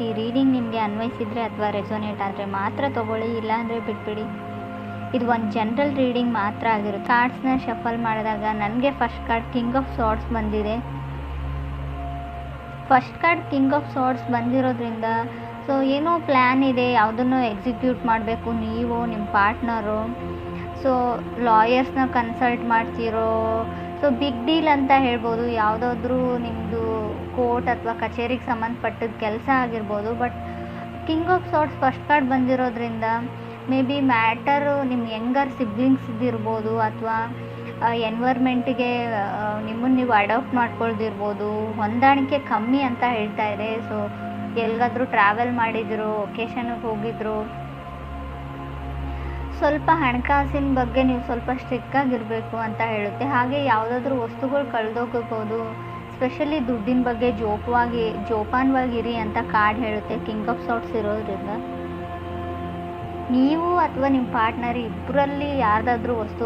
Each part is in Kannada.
ಈ ರೀಡಿಂಗ್ ನಿಮಗೆ ಅನ್ವಯಿಸಿದರೆ ಅಥವಾ ರೆಸೊನೇಟ್ ಆದರೆ ಮಾತ್ರ ತೊಗೊಳ್ಳಿ, ಇಲ್ಲಾಂದರೆ ಬಿಟ್ಬಿಡಿ. ಇದು ಒಂದು ಜನರಲ್ ರೀಡಿಂಗ್ ಮಾತ್ರ ಆಗಿರುತ್ತೆ. ಕಾರ್ಡ್ಸ್ನ ಶಫಲ್ ಮಾಡಿದಾಗ ನನಗೆ ಫಸ್ಟ್ ಕಾರ್ಡ್ ಕಿಂಗ್ ಆಫ್ ಸಾರ್ಡ್ಸ್ ಬಂದಿದೆ. ಫಸ್ಟ್ ಕಾರ್ಡ್ ಕಿಂಗ್ ಆಫ್ ಸಾರ್ಡ್ಸ್ ಬಂದಿರೋದ್ರಿಂದ ಸೊ ಏನೋ ಪ್ಲ್ಯಾನ್ ಇದೆ, ಯಾವುದನ್ನು ಎಕ್ಸಿಕ್ಯೂಟ್ ಮಾಡಬೇಕು ನೀವು, ನಿಮ್ಮ ಪಾರ್ಟ್ನರು. ಸೊ ಲಾಯರ್ಸ್ನ ಕನ್ಸಲ್ಟ್ ಮಾಡ್ತಿರೋ, ಸೊ ಬಿಗ್ ಡೀಲ್ ಅಂತ ಹೇಳ್ಬೋದು. ಯಾವುದಾದ್ರೂ ನಿಮ್ಮದು ಕೋರ್ಟ್ ಅಥವಾ ಕಚೇರಿಗೆ ಸಂಬಂಧಪಟ್ಟಿದ್ದ ಕೆಲಸ ಆಗಿರ್ಬೋದು. But king of swords first card ಬಂದಿರೋದ್ರಿಂದ ಮೇ ಬಿ ಮ್ಯಾಟರು ನಿಮ್ಮ ಯಂಗರ್ ಸಿಬ್ಲಿಂಗ್ಸ್ದಿರ್ಬೋದು ಅಥವಾ ಎನ್ವೈರ್ಮೆಂಟಿಗೆ ನಿಮ್ಮನ್ನು ನೀವು ಅಡಾಪ್ಟ್ ಮಾಡ್ಕೊಳ್ದಿರ್ಬೋದು. ಹೊಂದಾಣಿಕೆ ಕಮ್ಮಿ ಅಂತ ಹೇಳ್ತಾ ಇದೆ. ಸೊ ಎಲ್ಲಿಗಾದರೂ ಟ್ರಾವೆಲ್ ಮಾಡಿದ್ರು, ಒಕೇಶನ್ಗೆ ಹೋಗಿದ್ರು, ಸ್ವಲ್ಪ ಹಣಕಾಸಿನ ಬಗ್ಗೆ ನೀವು ಸ್ವಲ್ಪ ಸ್ಟ್ರಿಕ್ಟಾಗಿರಬೇಕು ಅಂತ ಹೇಳುತ್ತೆ. ಹಾಗೆ ಯಾವುದಾದ್ರೂ ವಸ್ತುಗಳು ಕಳೆದೋಗಬಹುದು, ಸ್ಪೆಷಲಿ ದುಡ್ಡಿನ ಬಗ್ಗೆ ಜೋಪಾನವಾಗಿರಿ ಅಂತ ಕಾರ್ಡ್ ಹೇಳುತ್ತೆ ಕಿಂಗ್ ಆಫ್ ಸಾರ್ಡ್ಸ್ ಇರೋದ್ರಿಂದ. ನೀವು ಅಥವಾ ನಿಮ್ಮ ಪಾರ್ಟ್ನರ್ ಇಬ್ಬರಲ್ಲಿ ಯಾರ್ದಾದ್ರೂ ವಸ್ತು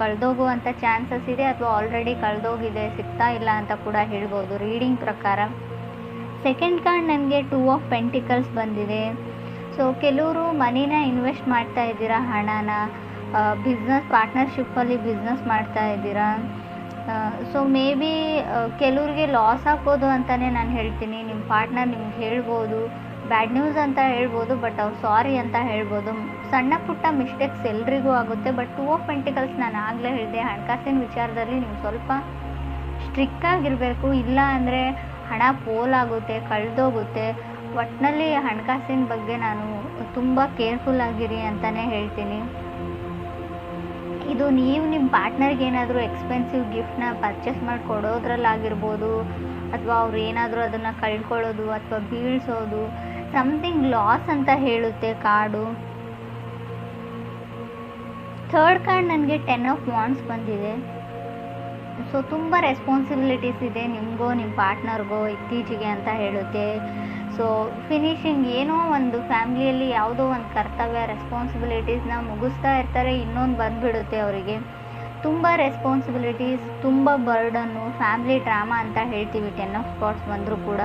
ಕಳೆದೋಗುವಂಥ ಚಾನ್ಸಸ್ ಇದೆ ಅಥವಾ ಆಲ್ರೆಡಿ ಕಳೆದೋಗಿದೆ, ಸಿಗ್ತಾ ಇಲ್ಲ ಅಂತ ಕೂಡ ಹೇಳ್ಬೋದು ರೀಡಿಂಗ್ ಪ್ರಕಾರ. ಸೆಕೆಂಡ್ ಕಾರ್ಡ್ ನನಗೆ 2 ಆಫ್ ಪೆಂಟಿಕಲ್ಸ್ ಬಂದಿದೆ. ಸೊ ಕೆಲವರು ಮನಿನ ಇನ್ವೆಸ್ಟ್ ಮಾಡ್ತಾ ಇದ್ದೀರಾ, ಹಣನ ಬಿಸ್ನೆಸ್ ಪಾರ್ಟ್ನರ್ಶಿಪ್ಪಲ್ಲಿ ಬಿಸ್ನೆಸ್ ಮಾಡ್ತಾ ಇದ್ದೀರಾ. ಸೊ ಮೇ ಬಿ ಕೆಲವ್ರಿಗೆ ಲಾಸ್ ಆಗ್ಬೋದು ಅಂತಲೇ ನಾನು ಹೇಳ್ತೀನಿ. ನಿಮ್ಮ ಪಾರ್ಟ್ನರ್ ನಿಮ್ಗೆ ಹೇಳ್ಬೋದು, ಬ್ಯಾಡ್ ನ್ಯೂಸ್ ಅಂತ ಹೇಳ್ಬೋದು, ಬಟ್ ಅವ್ರು ಸಾರಿ ಅಂತ ಹೇಳ್ಬೋದು. ಸಣ್ಣ ಪುಟ್ಟ ಮಿಸ್ಟೇಕ್ಸ್ ಎಲ್ರಿಗೂ ಆಗುತ್ತೆ. ಬಟ್ 2 ಆಫ್ ಪೆಂಟಿಕಲ್ಸ್ ನಾನು ಆಗಲೇ ಹೇಳಿದೆ, ಹಣಕಾಸಿನ ವಿಚಾರದಲ್ಲಿ ನೀವು ಸ್ವಲ್ಪ ಸ್ಟ್ರಿಕ್ಟಾಗಿರಬೇಕು. ಇಲ್ಲ ಅಂದರೆ ಹಣ ಪೋಲಾಗುತ್ತೆ, ಕಳೆದೋಗುತ್ತೆ. ಒಟ್ಟಿನಲ್ಲಿ ಹಣಕಾಸಿನ ಬಗ್ಗೆ ನಾನು ತುಂಬ ಕೇರ್ಫುಲ್ ಆಗಿರಿ ಅಂತಲೇ ಹೇಳ್ತೀನಿ. ಇದು ನೀವು ನಿಮ್ಮ ಪಾರ್ಟ್ನರ್ಗೆ ಏನಾದರೂ ಎಕ್ಸ್ಪೆನ್ಸಿವ್ ಗಿಫ್ಟ್ನ ಪರ್ಚೇಸ್ ಮಾಡಿ ಕೊಡೋದ್ರಲ್ಲಾಗಿರ್ಬೋದು, ಅಥವಾ ಅವ್ರು ಏನಾದರೂ ಅದನ್ನು ಕಳ್ಕೊಳ್ಳೋದು ಅಥವಾ ಬೀಳ್ಸೋದು, ಸಮಥಿಂಗ್ ಲಾಸ್ ಅಂತ ಹೇಳುತ್ತೆ ಕಾರ್ಡು. ಥರ್ಡ್ ಕಾರ್ಡ್ ನನಗೆ 10 ಆಫ್ ವಾಂಡ್ಸ್ ಬಂದಿದೆ. ಸೊ ತುಂಬ ರೆಸ್ಪಾನ್ಸಿಬಿಲಿಟೀಸ್ ಇದೆ ನಿಮಗೋ ನಿಮ್ಮ ಪಾರ್ಟ್ನರ್ಗೋ ಇತ್ತೀಚೆಗೆ ಅಂತ ಹೇಳುತ್ತೆ. ಸೊ ಫಿನಿಶಿಂಗ್ ಏನೋ ಒಂದು ಫ್ಯಾಮ್ಲಿಯಲ್ಲಿ ಯಾವುದೋ ಒಂದು ಕರ್ತವ್ಯ ರೆಸ್ಪಾನ್ಸಿಬಿಲಿಟೀಸ್ನ ಮುಗಿಸ್ತಾ ಇರ್ತಾರೆ, ಇನ್ನೊಂದು ಬಂದುಬಿಡುತ್ತೆ ಅವರಿಗೆ. ತುಂಬ ರೆಸ್ಪಾನ್ಸಿಬಿಲಿಟೀಸ್, ತುಂಬ ಬರ್ಡನ್ನು, ಫ್ಯಾಮ್ಲಿ ಡ್ರಾಮಾ ಅಂತ ಹೇಳ್ತೀವಿ 10 ಆಫ್ ಸ್ಪಾಟ್ಸ್ ಬಂದರೂ ಕೂಡ.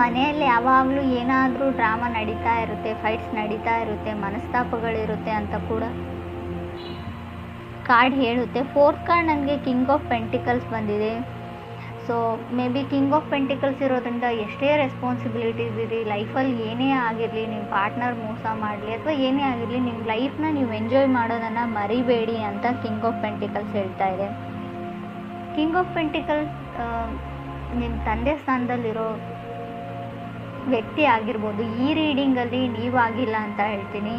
ಮನೆಯಲ್ಲಿ ಯಾವಾಗಲೂ ಏನಾದರೂ ಡ್ರಾಮಾ ನಡೀತಾ ಇರುತ್ತೆ, ಫೈಟ್ಸ್ ನಡೀತಾ ಇರುತ್ತೆ, ಮನಸ್ತಾಪಗಳಿರುತ್ತೆ ಅಂತ ಕೂಡ ಕಾರ್ಡ್ ಹೇಳುತ್ತೆ. ಫೋರ್ತ್ ಕಾರ್ಡ್ ನನಗೆ ಕಿಂಗ್ ಆಫ್ ಪೆಂಟಿಕಲ್ಸ್ ಬಂದಿದೆ. So may be king of pentacles ಇರೋದ್ರಿಂದ ಎಷ್ಟೇ ರೆಸ್ಪಾನ್ಸಿಬಿಲಿಟೀಸ್ ಇರಿ, ಲೈಫಲ್ಲಿ ಏನೇ ಆಗಿರಲಿ, ನಿಮ್ಮ ಪಾರ್ಟ್ನರ್ ಮೋಸ ಮಾಡಲಿ ಅಥವಾ ಏನೇ ಆಗಿರಲಿ, ನಿಮ್ಮ ಲೈಫ್ನ ನೀವು ಎಂಜಾಯ್ ಮಾಡೋದನ್ನು ಮರಿಬೇಡಿ ಅಂತ ಕಿಂಗ್ ಆಫ್ ಪೆಂಟಿಕಲ್ಸ್ ಹೇಳ್ತಾ ಇದೆ. ಕಿಂಗ್ ಆಫ್ ಪೆಂಟಿಕಲ್ಸ್ ನಿಮ್ಮ ತಂದೆ ಸ್ಥಾನದಲ್ಲಿರೋ ವ್ಯಕ್ತಿ ಆಗಿರ್ಬೋದು. ಈ ರೀಡಿಂಗಲ್ಲಿ ನೀವಾಗಿಲ್ಲ ಅಂತ ಹೇಳ್ತೀನಿ.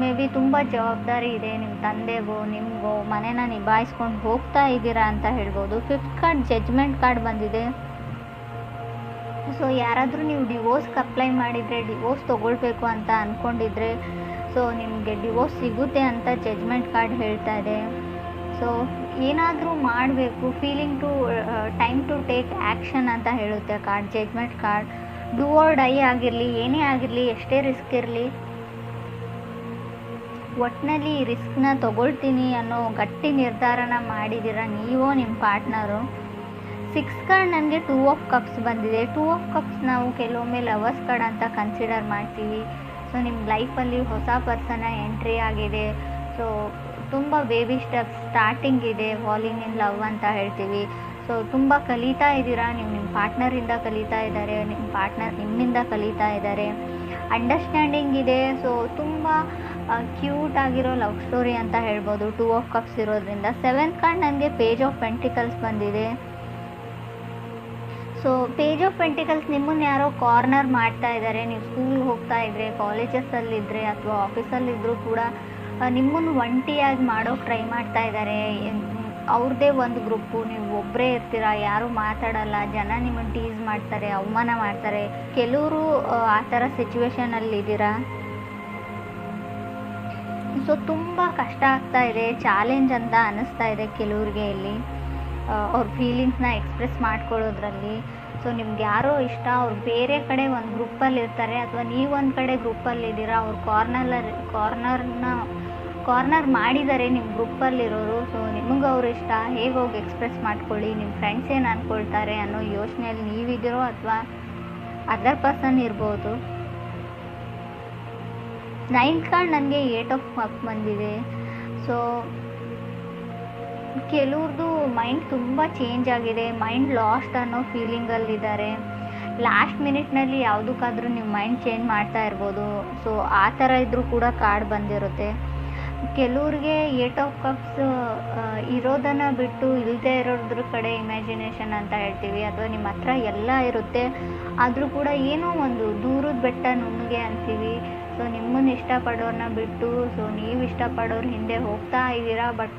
ಮೇ ಬಿ ತುಂಬ ಜವಾಬ್ದಾರಿ ಇದೆ ನಿಮ್ಮ ತಂದೆಗೋ ನಿಮಗೋ, ಮನೇನ ನಿಭಾಯಿಸ್ಕೊಂಡು ಹೋಗ್ತಾ ಇದ್ದೀರಾ ಅಂತ ಹೇಳ್ಬೋದು. ಫಿಫ್ತ್ ಕಾರ್ಡ್ ಜಡ್ಜ್ಮೆಂಟ್ ಕಾರ್ಡ್ ಬಂದಿದೆ. ಸೊ ಯಾರಾದರೂ ನೀವು ಡಿವೋರ್ಸ್ಗೆ ಅಪ್ಲೈ ಮಾಡಿದರೆ, ಡಿವೋರ್ಸ್ ತೊಗೊಳ್ಬೇಕು ಅಂತ ಅಂದ್ಕೊಂಡಿದ್ರೆ, ಸೊ ನಿಮಗೆ ಡಿವೋರ್ಸ್ ಸಿಗುತ್ತೆ ಅಂತ ಜಡ್ಜ್ಮೆಂಟ್ ಕಾರ್ಡ್ ಹೇಳ್ತಾ ಇದೆ. ಸೊ ಏನಾದರೂ ಮಾಡಬೇಕು, ಟೈಮ್ ಟು ಟೇಕ್ ಆ್ಯಕ್ಷನ್ ಅಂತ ಹೇಳುತ್ತೆ card judgement card. Do or die ಆಗಿರಲಿ, ಏನೇ ಆಗಿರಲಿ, ಎಷ್ಟೇ ರಿಸ್ಕ್ ಇರಲಿ, ಒಟ್ಟಿನಲ್ಲಿ ರಿಸ್ಕ್ನ ತೊಗೊಳ್ತೀನಿ ಅನ್ನೋ ಗಟ್ಟಿ ನಿರ್ಧಾರನ ಮಾಡಿದ್ದೀರ ನೀವೋ ನಿಮ್ಮ ಪಾರ್ಟ್ನರು. 6th ಕಾರ್ಡ್ ನನಗೆ 2 ಆಫ್ ಕಪ್ಸ್ ಬಂದಿದೆ. 2 ಆಫ್ ಕಪ್ಸ್ ನಾವು ಕೆಲವೊಮ್ಮೆ ಲವರ್ಸ್ ಕಾರ್ಡ್ ಅಂತ ಕನ್ಸಿಡರ್ ಮಾಡ್ತೀವಿ. ಸೊ ನಿಮ್ಮ ಲೈಫಲ್ಲಿ ಹೊಸ ಪರ್ಸನ ಎಂಟ್ರಿ ಆಗಿದೆ. ಸೊ ತುಂಬ ಬೇಬಿ ಸ್ಟೆಪ್ಸ್ ಸ್ಟಾರ್ಟಿಂಗ್ ಇದೆ, ಫಾಲಿಂಗ್ ಇನ್ ಲವ್ ಅಂತ ಹೇಳ್ತೀವಿ. ಸೊ ತುಂಬ ಕಲಿತಾ ಇದ್ದೀರಾ, ನೀವು ನಿಮ್ಮ ಪಾರ್ಟ್ನರಿಂದ ಕಲಿತಾ ಇದ್ದಾರೆ, ನಿಮ್ಮ ಪಾರ್ಟ್ನರ್ ನಿಮ್ಮಿಂದ ಕಲಿತಾ ಇದ್ದಾರೆ. ಅಂಡರ್ಸ್ಟ್ಯಾಂಡಿಂಗ್ ಇದೆ. ಸೊ ತುಂಬ ಕ್ಯೂಟ್ ಆಗಿರೋ ಲವ್ ಸ್ಟೋರಿ ಅಂತ ಹೇಳ್ಬೋದು 2 ಆಫ್ ಕಪ್ಸ್ ಇರೋದ್ರಿಂದ. 7th ಕಾರ್ಡ್ ನನಗೆ ಪೇಜ್ ಆಫ್ ಪೆಂಟಿಕಲ್ಸ್ ಬಂದಿದೆ. ಸೊ ಪೇಜ್ ಆಫ್ ಪೆಂಟಿಕಲ್ಸ್ ನಿಮ್ಮನ್ನು ಯಾರೋ ಕಾರ್ನರ್ ಮಾಡ್ತಾ ಇದ್ದಾರೆ. ನೀವು ಸ್ಕೂಲ್ಗೆ ಹೋಗ್ತಾ ಇದ್ದರೆ, ಕಾಲೇಜಸ್ಸಲ್ಲಿದ್ದರೆ ಅಥವಾ ಆಫೀಸಲ್ಲಿದ್ದರೂ ಕೂಡ ನಿಮ್ಮನ್ನು ಒಂಟಿಯಾಗಿ ಮಾಡೋಕ್ಕೆ ಟ್ರೈ ಮಾಡ್ತಾ ಇದ್ದಾರೆ. ಅವ್ರದ್ದೇ ಒಂದು ಗ್ರೂಪು, ನೀವು ಒಬ್ಬರೇ ಇರ್ತೀರ, ಯಾರೂ ಮಾತಾಡಲ್ಲ, ಜನ ನಿಮ್ಮನ್ನು ಟೀಸ್ ಮಾಡ್ತಾರೆ, ಅವಮಾನ ಮಾಡ್ತಾರೆ. ಕೆಲವರು ಆ ಥರ ಸಿಚುವೇಶನಲ್ಲಿದ್ದೀರಾ. ಸೊ ತುಂಬ ಕಷ್ಟ ಆಗ್ತಾ ಇದೆ, ಚಾಲೆಂಜ್ ಅಂತ ಅನ್ನಿಸ್ತಾ ಇದೆ ಕೆಲವ್ರಿಗೆ ಇಲ್ಲಿ ಅವ್ರ ಫೀಲಿಂಗ್ಸ್ನ ಎಕ್ಸ್ಪ್ರೆಸ್ ಮಾಡ್ಕೊಳ್ಳೋದ್ರಲ್ಲಿ. ಸೊ ನಿಮ್ಗೆ ಯಾರೋ ಇಷ್ಟ, ಅವ್ರು ಬೇರೆ ಕಡೆ ಒಂದು ಗ್ರೂಪಲ್ಲಿ ಇರ್ತಾರೆ ಅಥವಾ ನೀವು ಒಂದು ಕಡೆ ಗ್ರೂಪಲ್ಲಿದ್ದೀರಾ, ಅವ್ರು ಕಾರ್ನರ್ ಮಾಡಿದ್ದಾರೆ ನಿಮ್ಮ ಗ್ರೂಪಲ್ಲಿರೋರು. ಸೊ ನಿಮಗೆ ಅವ್ರು ಇಷ್ಟ, ಹೇಗೆ ಹೋಗಿ ಎಕ್ಸ್ಪ್ರೆಸ್ ಮಾಡ್ಕೊಳ್ಳಿ, ನಿಮ್ಮ ಫ್ರೆಂಡ್ಸ್ ಏನು ಅಂದ್ಕೊಳ್ತಾರೆ ಅನ್ನೋ ಯೋಚನೆಯಲ್ಲಿ ನೀವಿದ್ದೀರೋ ಅಥವಾ ಅದರ್ ಪರ್ಸನ್ ಇರ್ಬೋದು. 9th ಕಾರ್ಡ್ ನನಗೆ 8 ಆಫ್ ಕಪ್ ಬಂದಿದೆ. ಸೊ ಕೆಲವ್ರದ್ದು ಮೈಂಡ್ ತುಂಬ ಚೇಂಜ್ ಆಗಿದೆ, ಮೈಂಡ್ ಲಾಸ್ಟ್ ಅನ್ನೋ ಫೀಲಿಂಗಲ್ಲಿದ್ದಾರೆ. ಲಾಸ್ಟ್ ಮಿನಿಟ್ನಲ್ಲಿ ಯಾವುದಕ್ಕಾದ್ರೂ ನೀವು ಮೈಂಡ್ ಚೇಂಜ್ ಮಾಡ್ತಾ ಇರ್ಬೋದು. ಸೊ ಆ ಥರ ಇದ್ದರೂ ಕೂಡ ಕಾರ್ಡ್ ಬಂದಿರುತ್ತೆ. ಕೆಲವ್ರಿಗೆ 8 ಆಫ್ ಕಪ್ಸ್ ಇರೋದನ್ನು ಬಿಟ್ಟು ಇಲ್ಲದೆ ಇರೋದ್ರ ಕಡೆ ಇಮ್ಯಾಜಿನೇಷನ್ ಅಂತ ಹೇಳ್ತೀವಿ, ಅಥವಾ ನಿಮ್ಮ ಹತ್ರ ಎಲ್ಲ ಇರುತ್ತೆ ಆದರೂ ಕೂಡ ಏನೋ ಒಂದು ದೂರದ ಬೆಟ್ಟ ನುಣ್ಣಗೆ ಅಂತೀವಿ. ಸೊ ನಿಮ್ಮನ್ನು ಇಷ್ಟಪಡೋರನ್ನ ಬಿಟ್ಟು ಸೊ ನೀವು ಇಷ್ಟಪಡೋರ ಹಿಂದೆ ಹೋಗ್ತಾ ಇದ್ದೀರಾ. ಬಟ್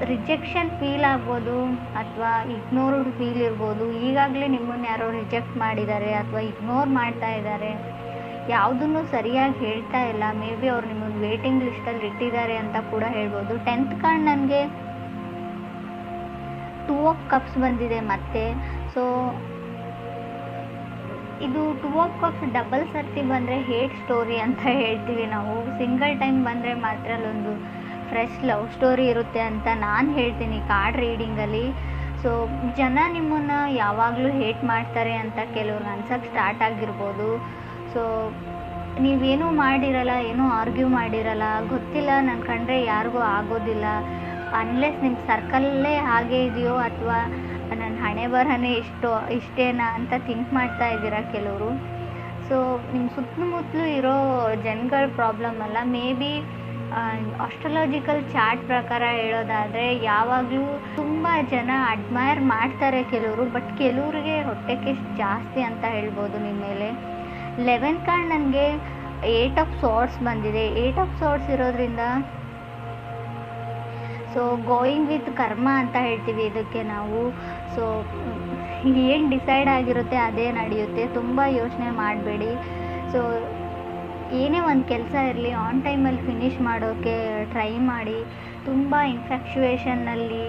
ರಿಜೆಕ್ಷನ್ ಫೀಲ್ ಆಗ್ಬೋದು ಅಥವಾ ಇಗ್ನೋರ್ಡ್ ಫೀಲ್ ಇರ್ಬೋದು. ಈಗಾಗಲೇ ನಿಮ್ಮನ್ನು ಯಾರೋ ರಿಜೆಕ್ಟ್ ಮಾಡಿದ್ದಾರೆ ಅಥವಾ ಇಗ್ನೋರ್ ಮಾಡ್ತಾ ಇದ್ದಾರೆ, ಯಾವುದನ್ನು ಸರಿಯಾಗಿ ಹೇಳ್ತಾ ಇಲ್ಲ. ಮೇ ಬಿ ಅವ್ರು ನಿಮ್ಮನ್ನು ವೇಟಿಂಗ್ ಲಿಸ್ಟಲ್ಲಿ ಇಟ್ಟಿದ್ದಾರೆ ಅಂತ ಕೂಡ ಹೇಳ್ಬೋದು. 10th ಕಾರ್ಡ್ ನನಗೆ 2 ಆಫ್ ಕಪ್ಸ್ ಬಂದಿದೆ ಮತ್ತೆ. ಸೊ ಇದು 2 ಆಫ್ ಕಪ್ಸ್ ಡಬಲ್ ಸರ್ತಿ ಬಂದರೆ ಹೇಟ್ ಸ್ಟೋರಿ ಅಂತ ಹೇಳ್ತೀವಿ ನಾವು. ಸಿಂಗಲ್ ಟೈಮ್ ಬಂದರೆ ಮಾತ್ರ ಅಲ್ಲೊಂದು ಫ್ರೆಶ್ ಲವ್ ಸ್ಟೋರಿ ಇರುತ್ತೆ ಅಂತ ನಾನು ಹೇಳ್ತೀನಿ ಕಾರ್ಡ್ ರೀಡಿಂಗಲ್ಲಿ. ಸೊ ಜನ ನಿಮ್ಮನ್ನು ಯಾವಾಗಲೂ ಹೇಟ್ ಮಾಡ್ತಾರೆ ಅಂತ ಕೆಲವ್ರಿಗೆ ಅನ್ಸೋಕ್ಕೆ ಸ್ಟಾರ್ಟ್ ಆಗಿರ್ಬೋದು. ಸೊ ನೀವೇನೂ ಮಾಡಿರಲ್ಲ, ಏನೂ ಆರ್ಗ್ಯೂ ಮಾಡಿರಲ್ಲ, ಗೊತ್ತಿಲ್ಲ ನನ್ನ ಕಂಡ್ರೆ ಯಾರಿಗೂ ಆಗೋದಿಲ್ಲ, ಅನ್ಲೆಸ್ ನಿಮ್ಮ ಸರ್ಕಲ್ಲೇ ಹಾಗೆ ಇದೆಯೋ ಅಥವಾ ನನ್ನ ಹಣೆ ಬರಹನೇ ಇಷ್ಟೇನಾ ಅಂತ ಥಿಂಕ್ ಮಾಡ್ತಾ ಇದ್ದೀರಾ ಕೆಲವರು. ಸೊ ನಿಮ್ಮ ಸುತ್ತಮುತ್ತಲೂ ಇರೋ ಜನಗಳ ಪ್ರಾಬ್ಲಮ್ ಅಲ್ಲ. ಮೇ ಬಿ ಆಸ್ಟ್ರಾಲಜಿಕಲ್ ಚಾರ್ಟ್ ಪ್ರಕಾರ ಹೇಳೋದಾದರೆ ಯಾವಾಗಲೂ ತುಂಬ ಜನ ಅಡ್ಮೈರ್ ಮಾಡ್ತಾರೆ ಕೆಲವರು, ಬಟ್ ಕೆಲವ್ರಿಗೆ ಹೊಟ್ಟೆಗೆ ಜಾಸ್ತಿ ಅಂತ ಹೇಳ್ಬೋದು ನಿಮ್ಮ ಮೇಲೆ. 11th ಕಾರ್ಡ್ ನನಗೆ 8 ಆಫ್ ಸಾರ್ಟ್ಸ್ ಬಂದಿದೆ. 8 ಆಫ್ ಸಾರ್ಟ್ಸ್ ಇರೋದ್ರಿಂದ ಸೊ ಗೋಯಿಂಗ್ ವಿತ್ ಕರ್ಮ ಅಂತ ಹೇಳ್ತೀವಿ ಇದಕ್ಕೆ ನಾವು. ಸೊ ಏನು ಡಿಸೈಡ್ ಆಗಿರುತ್ತೆ ಅದೇ ನಡೆಯುತ್ತೆ, ತುಂಬ ಯೋಚನೆ ಮಾಡಬೇಡಿ. ಸೊ ಏನೇ ಒಂದು ಕೆಲಸ ಇರಲಿ ಆನ್ ಟೈಮಲ್ಲಿ ಫಿನಿಷ್ ಮಾಡೋಕ್ಕೆ ಟ್ರೈ ಮಾಡಿ. ತುಂಬ ಇನ್ಫ್ಯಾಕ್ಚುಯೇಷನ್ನಲ್ಲಿ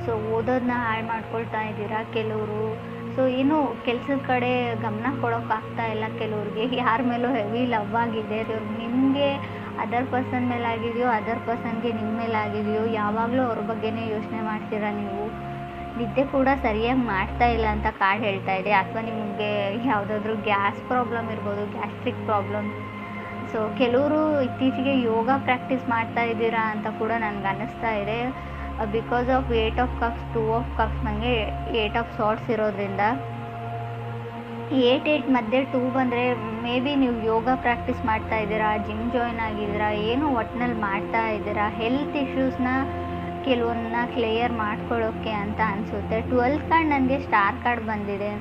ಸೊ ಓದೋದನ್ನ ಹಾಳು ಮಾಡ್ಕೊಳ್ತಾ ಇದ್ದೀರಾ ಕೆಲವರು. ಸೊ ಏನು ಕೆಲಸದ ಕಡೆ ಗಮನ ಕೊಡೋಕ್ಕಾಗ್ತಾ ಇಲ್ಲ ಕೆಲವ್ರಿಗೆ. ಯಾರ ಮೇಲೂ ಹೆವಿ ಲವ್ ಆಗಿದೆ, ನಿಮಗೆ ಅದರ್ ಪರ್ಸನ್ ಮೇಲೆ ಆಗಿದೆಯೋ ಅದರ್ ಪರ್ಸನ್ಗೆ ನಿಮ್ಮ ಮೇಲೆ ಆಗಿದೆಯೋ, ಯಾವಾಗಲೂ ಅವ್ರ ಬಗ್ಗೆನೇ ಯೋಚನೆ ಮಾಡ್ತೀರಾ ನೀವು. ನಿದ್ದೆ ಕೂಡ ಸರಿಯಾಗಿ ಮಾಡ್ತಾ ಇಲ್ಲ ಅಂತ ಕಾರ್ಡ್ ಹೇಳ್ತಾ ಇದೆ. ಅಥವಾ ನಿಮಗೆ ಯಾವುದಾದ್ರೂ ಗ್ಯಾಸ್ ಪ್ರಾಬ್ಲಮ್ ಇರ್ಬೋದು, ಗ್ಯಾಸ್ಟ್ರಿಕ್ ಪ್ರಾಬ್ಲಮ್. ಸೊ ಕೆಲವರು ಇತ್ತೀಚೆಗೆ ಯೋಗ ಪ್ರಾಕ್ಟೀಸ್ ಮಾಡ್ತಾ ಇದ್ದೀರಾ ಅಂತ ಕೂಡ ನನಗೆ ಅನ್ನಿಸ್ತಾ ಇದೆ. Because of 8 of cups 2 of cups ನನಗೆ 8 ಆಫ್ ಸಾರ್ಟ್ಸ್ ಇರೋದ್ರಿಂದ 8 ಮಧ್ಯೆ 2 ಬಂದರೆ ಮೇ ಬಿ ನೀವು ಯೋಗ ಪ್ರಾಕ್ಟೀಸ್ ಮಾಡ್ತಾ ಇದ್ದೀರಾ, ಜಿಮ್ ಜಾಯ್ನ್ ಆಗಿದ್ದೀರಾ, ಏನೋ ಒಟ್ಟಿನಲ್ಲಿ ಮಾಡ್ತಾ ಇದ್ದೀರಾ. ಹೆಲ್ತ್ ಇಶ್ಯೂಸ್ನ ಕೆಲವನ್ನ ಕ್ಲಿಯರ್ ಮಾಡ್ಕೊಳ್ಳೋಕ್ಕೆ ಅಂತ ಅನಿಸುತ್ತೆ. 12th ಕಾರ್ಡ್ ನನಗೆ ಸ್ಟಾರ್ ಕಾರ್ಡ್ ಬಂದಿದೆ.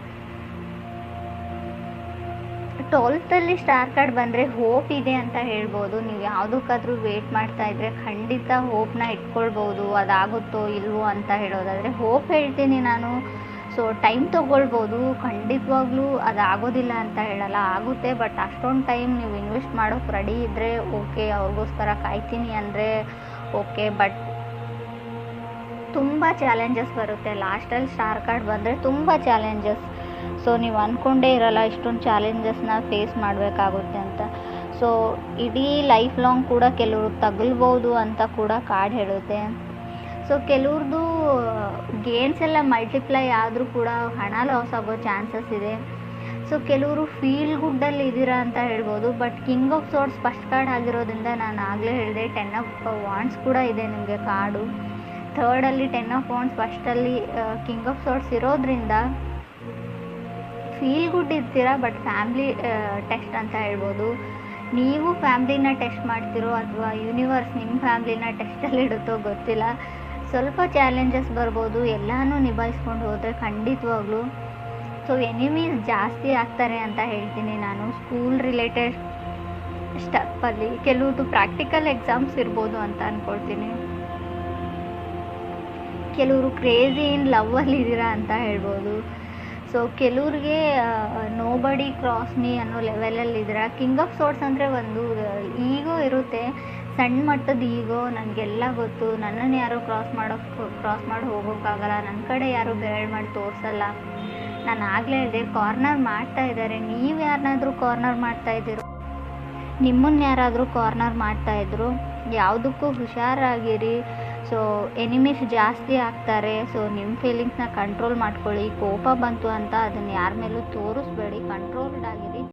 12th ಸ್ಟಾರ್ ಕಾರ್ಡ್ ಬಂದರೆ ಹೋಪ್ ಇದೆ ಅಂತ ಹೇಳ್ಬೋದು. ನೀವು ಯಾವುದಕ್ಕಾದ್ರೂ ವೇಟ್ ಮಾಡ್ತಾ ಇದ್ದರೆ ಖಂಡಿತ ಹೋಪ್ನ ಇಟ್ಕೊಳ್ಬೋದು. ಅದಾಗುತ್ತೋ ಇಲ್ವೋ ಅಂತ ಹೇಳೋದಾದರೆ ಹೋಪ್ ಹೇಳ್ತೀನಿ ನಾನು. ಸೊ ಟೈಮ್ ತೊಗೊಳ್ಬೋದು, ಖಂಡಿತವಾಗ್ಲೂ ಅದಾಗೋದಿಲ್ಲ ಅಂತ ಹೇಳಲ್ಲ, ಆಗುತ್ತೆ. ಬಟ್ ಅಷ್ಟೊಂದು ಟೈಮ್ ನೀವು ಇನ್ವೆಸ್ಟ್ ಮಾಡೋಕ್ಕೆ ರೆಡಿ ಇದ್ದರೆ ಓಕೆ, ಅವ್ರಿಗೋಸ್ಕರ ಕಾಯ್ತೀನಿ ಅಂದರೆ ಓಕೆ. ಬಟ್ ತುಂಬ ಚಾಲೆಂಜಸ್ ಬರುತ್ತೆ. ಲಾಸ್ಟಲ್ಲಿ ಸ್ಟಾರ್ ಕಾರ್ಡ್ ಬಂದರೆ ತುಂಬ ಚಾಲೆಂಜಸ್. ಸೊ ನೀವು ಅಂದ್ಕೊಂಡೇ ಇರಲ್ಲ ಇಷ್ಟೊಂದು ಚಾಲೆಂಜಸ್ನ ಫೇಸ್ ಮಾಡಬೇಕಾಗುತ್ತೆ ಅಂತ. ಸೊ ಇಡೀ ಲೈಫ್ ಲಾಂಗ್ ಕೂಡ ಕೆಲವರು ತಗಲ್ಬೋದು ಅಂತ ಕೂಡ ಕಾರ್ಡ್ ಹೇಳುತ್ತೆ. ಸೊ ಕೆಲವ್ರದ್ದು ಗೇನ್ಸ್ ಎಲ್ಲ ಮಲ್ಟಿಪ್ಲೈ ಆದರೂ ಕೂಡ ಹಣ ಲಾಸ್ ಆಗೋ ಚಾನ್ಸಸ್ ಇದೆ. ಸೊ ಕೆಲವರು ಫೀಲ್ ಗುಡ್ಡಲ್ಲಿ ಇದ್ದೀರಾ ಅಂತ ಹೇಳ್ಬೋದು. But king of sorts first card ಆಗಿರೋದ್ರಿಂದ ನಾನು ಆಗಲೇ ಹೇಳಿದೆ 10 ಆಫ್ ವಾಂಡ್ಸ್ ಕೂಡ ಇದೆ ನಿಮಗೆ ಕಾರ್ಡು. ಥರ್ಡಲ್ಲಿ 10 ಆಫ್ ವಾಂಡ್ಸ್, ಫಸ್ಟಲ್ಲಿ ಕಿಂಗ್ ಆಫ್ ಸಾರ್ಟ್ಸ್ ಇರೋದ್ರಿಂದ ಫೀಲ್ ಗುಡ್ ಇರ್ತೀರಾ. ಬಟ್ ಫ್ಯಾಮ್ಲಿ ಟೆಸ್ಟ್ ಅಂತ ಹೇಳ್ಬೋದು. ನೀವು ಫ್ಯಾಮ್ಲಿನ ಟೆಸ್ಟ್ ಮಾಡ್ತಿರೋ ಅಥವಾ ಯೂನಿವರ್ಸ್ ನಿಮ್ಮ ಫ್ಯಾಮ್ಲಿನ ಟೆಸ್ಟಲ್ಲಿ ಇಡುತ್ತೋ ಗೊತ್ತಿಲ್ಲ. ಸ್ವಲ್ಪ ಚಾಲೆಂಜಸ್ ಬರ್ಬೋದು, ಎಲ್ಲನೂ ನಿಭಾಯಿಸ್ಕೊಂಡು ಹೋದರೆ ಖಂಡಿತವಾಗ್ಲೂ. ಸೊ ಎನಿಮೀಸ್ ಜಾಸ್ತಿ ಆಗ್ತಾರೆ ಅಂತ ಹೇಳ್ತೀನಿ ನಾನು. ಸ್ಕೂಲ್ ರಿಲೇಟೆಡ್ ಸ್ಟೆಪ್ಪಲ್ಲಿ ಕೆಲವ್ರದ್ದು ಪ್ರಾಕ್ಟಿಕಲ್ ಎಕ್ಸಾಮ್ಸ್ ಇರ್ಬೋದು ಅಂತ ಅಂದ್ಕೊಳ್ತೀನಿ. ಕೆಲವರು ಕ್ರೇಜಿ ಇನ್ ಲವ್ವಲ್ಲಿ ಇದ್ದೀರಾ ಅಂತ ಹೇಳ್ಬೋದು. ಸೊ ಕೆಲವ್ರಿಗೆ ನೋಬಡಿ ಕ್ರಾಸ್ ಮೀ ಅನ್ನೋ ಲೆವೆಲಲ್ಲಿ ಇದ್ದೀರಾ. ಕಿಂಗ್ ಆಫ್ ಸಾರ್ಟ್ಸ್ ಅಂದರೆ ಒಂದು ಈಗೋ ಇರುತ್ತೆ, ಸಣ್ಣ ಮಟ್ಟದ ಈಗೋ. ನನಗೆಲ್ಲ ಗೊತ್ತು, ನನ್ನನ್ನು ಯಾರೂ ಕ್ರಾಸ್ ಮಾಡಿ ಹೋಗೋಕ್ಕಾಗಲ್ಲ, ನನ್ನ ಕಡೆ ಯಾರೂ ಬೆರಳು ಮಾಡಿ ತೋರಿಸಲ್ಲ. ನಾನು ಆಗಲೇ ಹೇಳಿದೆ, ಕಾರ್ನರ್ ಮಾಡ್ತಾ ಇದ್ದಾರೆ. ನೀವು ಯಾರನ್ನಾದ್ರೂ ಕಾರ್ನರ್ ಮಾಡ್ತಾಯಿದ್ದೀರೋ, ನಿಮ್ಮನ್ನು ಯಾರಾದರೂ ಕಾರ್ನರ್ ಮಾಡ್ತಾಯಿದ್ರು, ಯಾವುದಕ್ಕೂ ಹುಷಾರಾಗಿರಿ. ಸೊ ಸೊ ಎನಿಮೀಸ್ ಜಾಸ್ತಿ ಆಗ್ತಾರೆ. ಸೊ ನಿಮ್ಮ ಫೀಲಿಂಗ್ಸ್ನ ಕಂಟ್ರೋಲ್ ಮಾಡ್ಕೊಳ್ಳಿ. ಕೋಪ ಬಂತು ಅಂತ ಅದನ್ನು ಯಾರ ಮೇಲೂ ತೋರಿಸ್ಬೇಡಿ, ಕಂಟ್ರೋಲ್ಡ್ ಆಗಿರಿ.